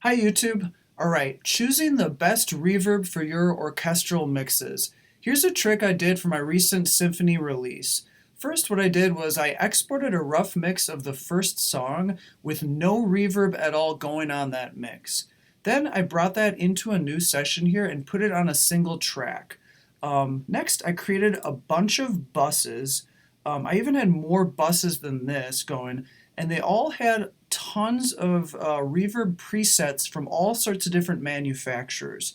Hi YouTube. Alright, choosing the best reverb for your orchestral mixes. Here's a trick I did for my recent Symphony release. First, what I did was I exported a rough mix of the first song with no reverb at all going on that mix. Then I brought that into a new session here and put it on a single track. Next, I created a bunch of buses. I even had more buses than this going, and they all had tons of reverb presets from all sorts of different manufacturers.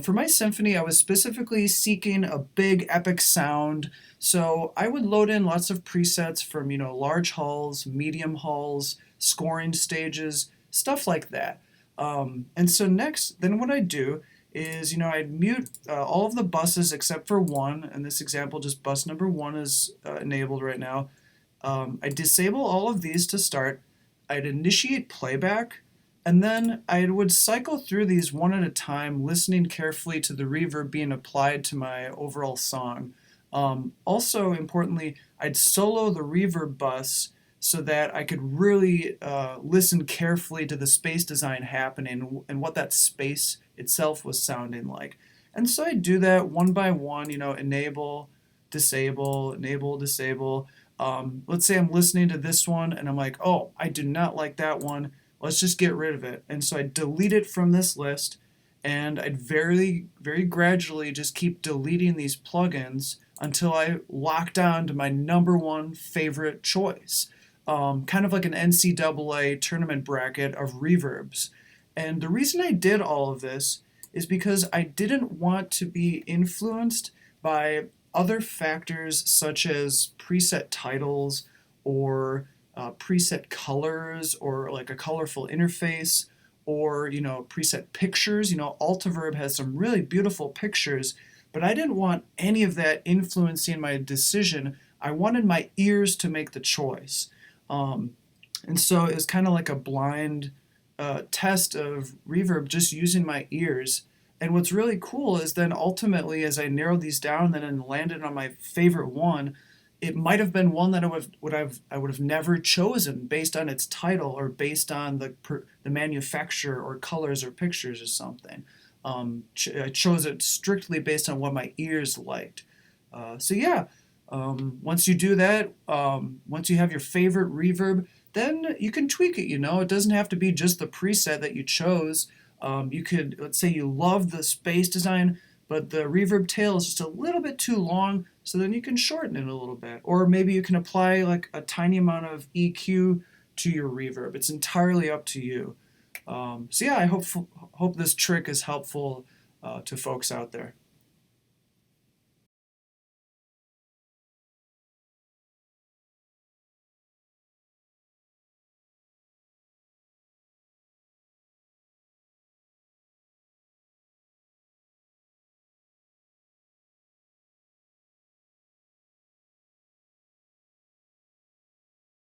For my symphony, I was specifically seeking a big epic sound, so I would load in lots of presets from, large halls, medium halls, scoring stages, stuff like that. And so next, then what I do is, I'd mute all of the buses except for one. In this example, just bus number one is enabled right now. I disable all of these to start. I'd initiate playback, and then I would cycle through these one at a time, listening carefully to the reverb being applied to my overall song. Also, importantly, I'd solo the reverb bus so that I could really listen carefully to the space design happening and what that space itself was sounding like. And so I do that one by one, enable, disable, enable, disable. Let's say I'm listening to this one and I'm like, oh, I do not like that one. Let's just get rid of it. And so I delete it from this list, and I'd very, very gradually just keep deleting these plugins until I lock down to my number one favorite choice. Kind of like an NCAA tournament bracket of reverbs. And the reason I did all of this is because I didn't want to be influenced by other factors such as preset titles or preset colors or like a colorful interface or preset pictures. Altiverb has some really beautiful pictures, but I didn't want any of that influencing my decision. I wanted my ears to make the choice. Um, and so it was kind of like a blind test of reverb just using my ears. And what's really cool is then ultimately, as I narrowed these down and landed on my favorite one, it might have been one that I would have never chosen based on its title or based on the manufacturer or colors or pictures or something. I chose it strictly based on what my ears liked. So yeah, once you do that, once you have your favorite reverb, then you can tweak it. It doesn't have to be just the preset that you chose. You could, let's say you love the space design, but the reverb tail is just a little bit too long, so then you can shorten it a little bit. Or maybe you can apply like a tiny amount of EQ to your reverb. It's entirely up to you. So yeah, I hope this trick is helpful to folks out there.